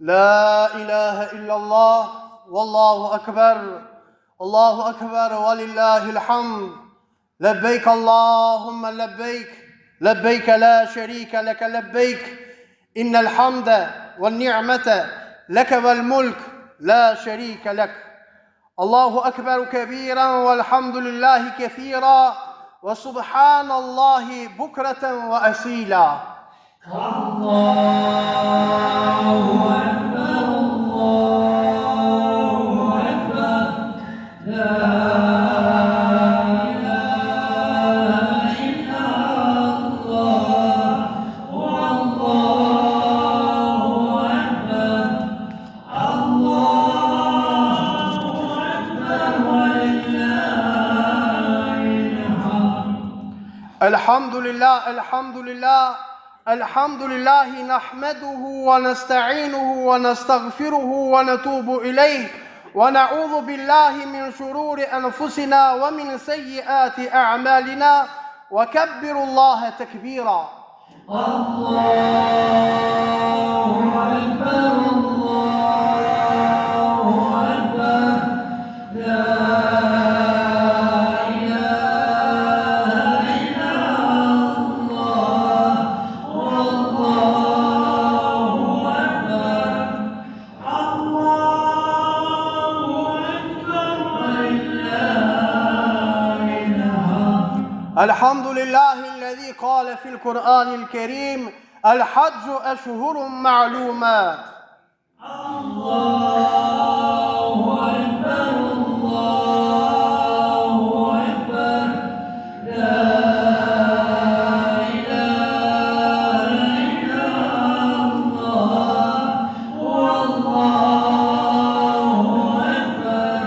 لا إله إلا الله والله أكبر الله أكبر ولله الحمد لبيك اللهم لبيك لبيك لا شريك لك لبيك إن الحمد والنعمة لك والملك لا شريك لك الله أكبر كبيرا والحمد لله كثيرا وسبحان الله بكرة وأصيلا الحمد لله الحمد لله الحمد لله نحمده ونستعينه ونستغفره ونتوب إليه ونعوذ بالله من شرور أنفسنا ومن سيئات أعمالنا وكبر الله تكبيرا الله أكبر الله أكبر الحمد لله الذي قال في القرآن الكريم الحج أشهر معلومات الله أكبر الله أكبر لا إله إلا الله والله أكبر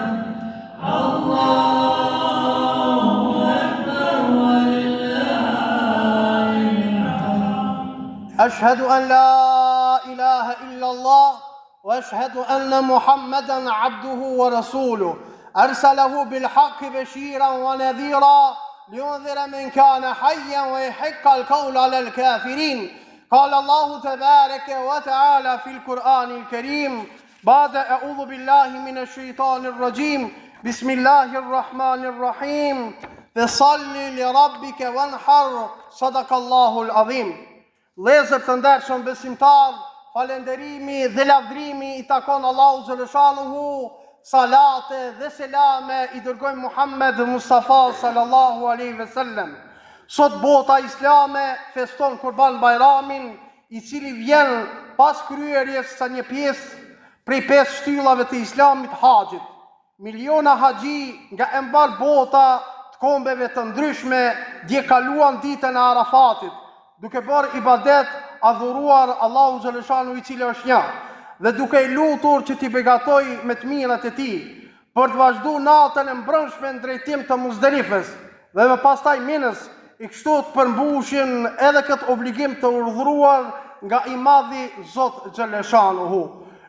أشهد أن لا إله إلا الله وأشهد أن محمدا عبده ورسوله أرسله بالحق بشيرا ونذيرا لينذر من كان حيا ويحق القول على الكافرين قال الله تبارك وتعالى في القرآن الكريم بعد أعوذ بالله من الشيطان الرجيم بسم الله الرحمن الرحيم فصل لربك وانحر صدق الله العظيم. Lezër të ndershëm besimtar, falenderimi dhe lavdrimi i takon Allahu xhaleshanuhu, salate dhe selame i dërgojmë Muhammed Mustafa sallallahu alaihi wasallam. Sot bota islame feston Kurban Bayramin, i cili vjen pas kryerjes së një pjesë prej 5 shtyllave të Islamit, haxhit. Miliona haxhi nga e mbar bota të kombeve të ndryshme dje kaluan ditën e Arafatit, duke bërë ibadet, adhuruar Allahu xhaleshanu i cili është një, dhe duke i lutur që t'i begatoj me të mirat e tij, për të vazhdu natën e mbrëmshme në drejtim të Muzdelifës, dhe me pastaj minës i kështu të përmbushin edhe këtë obligim të urdhëruar nga i madhi Zot xhaleshanuhu.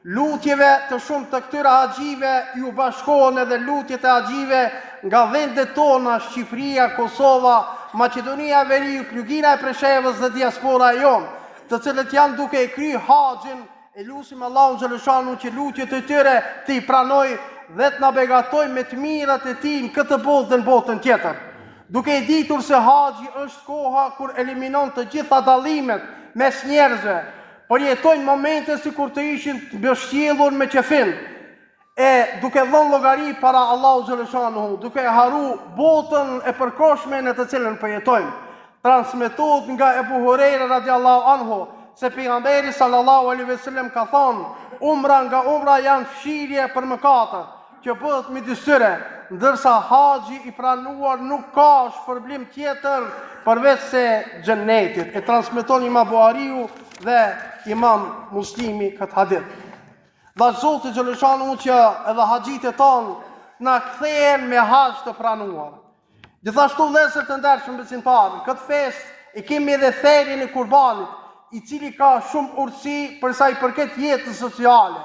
Lutjeve të shumë të këtyre haxhive ju bashkohen edhe lutjet e haxhive nga vendet tona, Shqipëria, Kosova, Maqedonia, Veriu, Plugina e Preshevës dhe diaspora e jonë, të cilët janë duke e kry haxhin, e lusim Allahun xhaleshanu që lutjet e tyre të i pranoj dhe të na begatoj me të mirat e tij në këtë botë dhe në botën tjetër. Duke e ditur se haxhi është koha kur eliminon të gjitha dallimet mes njerëzve, përjetojnë momente si kur të ishin të mbështjellur me qefin, e duke dhënë llogari para Allahu xhaleshanuhu, duke haru botën e përkohshme në të cilën përjetojmë. Transmetohet nga Ebu Hurajra radiallahu anhu se pejgamberi sallallahu alaihi wasallam ka thonë: umra nga umra janë fshirje për mëkate që bëhet midis tyre, ndërsa haxhi i pranuar nuk ka shpërblim tjetër përveç se xhennetit. E transmeton Imam Buhariu dhe Imam Muslimi këtë hadith. Dhe Zoti xhaleshanuhu që edhe haxhit e tonë na kthehen me haxh të pranuar. Gjithashtu vëllezër të ndershëm besimtarë, këtë festë e kemi edhe therin e kurbanit, i cili ka shumë urtësi për sa i përket jetës sociale.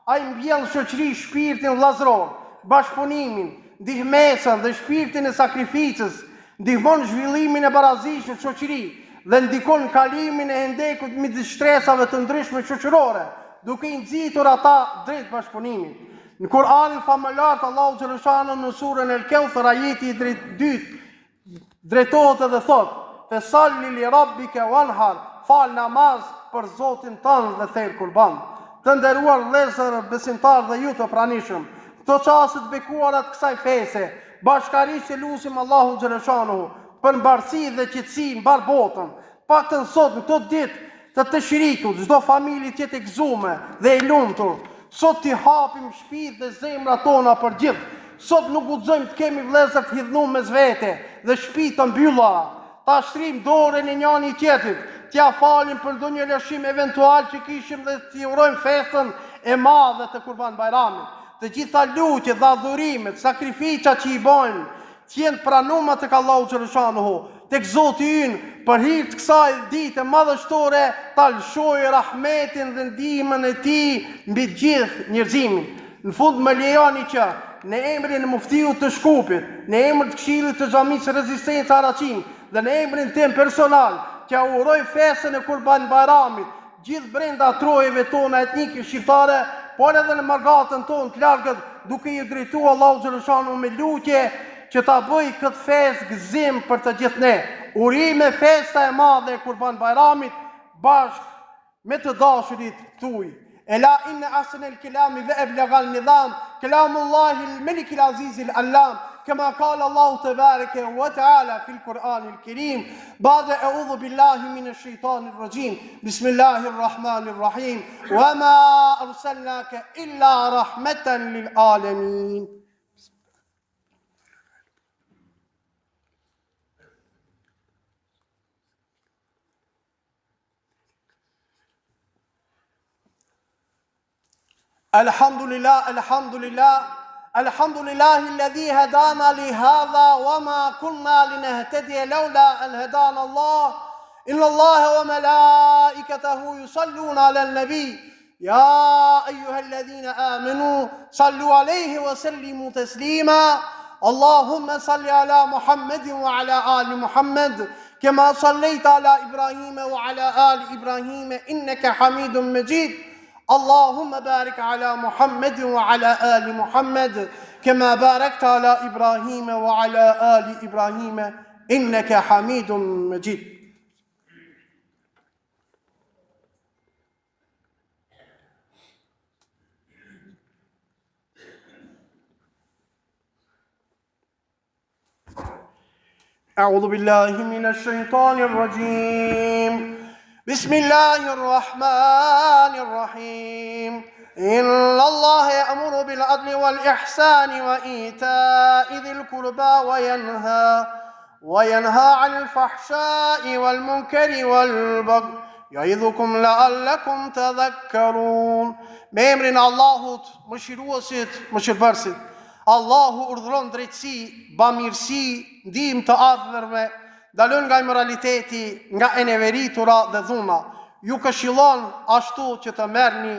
Ai mbjell shoqëri shpirtin vllazëror, bashkëpunimin, ndihmesën dhe shpirtin e sakrificës, ndihmon zhvillimin e barazisë në shoqëri dhe ndikon kalimin e hendekut midis shtresave të ndryshme shoqërore, duke i nxitur ata drejt bashkëpunimit. Në Kur'anin famëlar Allahu xhaleshanu në surën El Kawthar ajeti i 2 drejtohet edhe thot: "Fesalli li rabbika wanhar", fal namaz për Zotin tënd dhe thirr kurban. Të nderuar vëllezër besimtar dhe ju të pranishëm, këto çaste të bekuara të kësaj fese, bashkërisht që lutim Allahun xhaleshanu për mbarësi dhe qetësi mbar botën. Paktën sot në këtë ditë të shirikut, çdo familje të jetë e gëzuar dhe e lumtur. Sot t'i hapim shtëpitë dhe zemrat tona për gjithë. Sot nuk guxojmë të kemi vëllezër të hidhnuar mes vete dhe shtëpi të mbylla. Ta shtrim dorën e njëri tjetrit, t'ja falim për ndonjë lëshim eventual që kishim dhe t'i urojmë festën e madhe të Kurban Bayramit. Të gjitha lutjet dhe adhurimet, sakrificat që i bojnë, t'jenë pranuara tek Allahu xhaleshanu, tek Zoti ynë, për hir të kësaj dite madhështore, ta lëshojë rahmetin dhe ndihmën e tij mbi gjithë njerëzimin. Në fund më lejoni që në emrin e muftiut të Shkupit, në emrin të Këshillit të Xhamisë Rezistencë Araqin dhe në emrin tim personal, që uroj festën e Kurban Bayramit, gjithë brenda trojeve tona etnike shqiptare, por edhe në margatën tonë të largët, duke i drejtuar Allahu xhaleshanu me lutje që ta bëj këtë festë gëzim për të gjithë ne. Urime festa e madhe e Kurban Bayramit bashkë me të dashurit tuaj. Ela inna ahsana al-kalami wa ablagha al-nizam kalamullahi al-malik al-aziz al-allam كما قال الله تبارك وتعالى في القرآن الكريم بعد أعوذ بالله من الشيطان الرجيم بسم الله الرحمن الرحيم وما أرسلناك إلا رحمة للعالمين. الحمد لله الحمد لله الحمد لله الذي هدانا لهذا وما كنا لنهتدي لولا أن هدانا الله إن الله وملائكته يصلون على النبي يا أيها الذين آمنوا صلوا عليه وسلموا تسليما اللهم صل على محمد وعلى آل محمد كما صليت على إبراهيم وعلى آل إبراهيم إنك حميد مجيد اللهم بارك على محمد وعلى آل محمد كما باركت على إبراهيم وعلى آل إبراهيم إنك حميد مجيد. أعوذ بالله من الشيطان الرجيم بسم الله الرحمن الرحيم إن الله يأمر بالعدل والإحسان وإيتاء ذي القربى وينهى عن الفحشاء والمنكر والبغي يعظكم لعلكم تذكرون. Me emrin e Allahut, mëshiruesit, mëshirbërësit. Allahu urdhëron drejtësi, bamirësi, ndihmë të ardhërve, dalon nga immoraliteti, nga eneveritura dhe dhuna. Ju këshillon ashtu që të merrni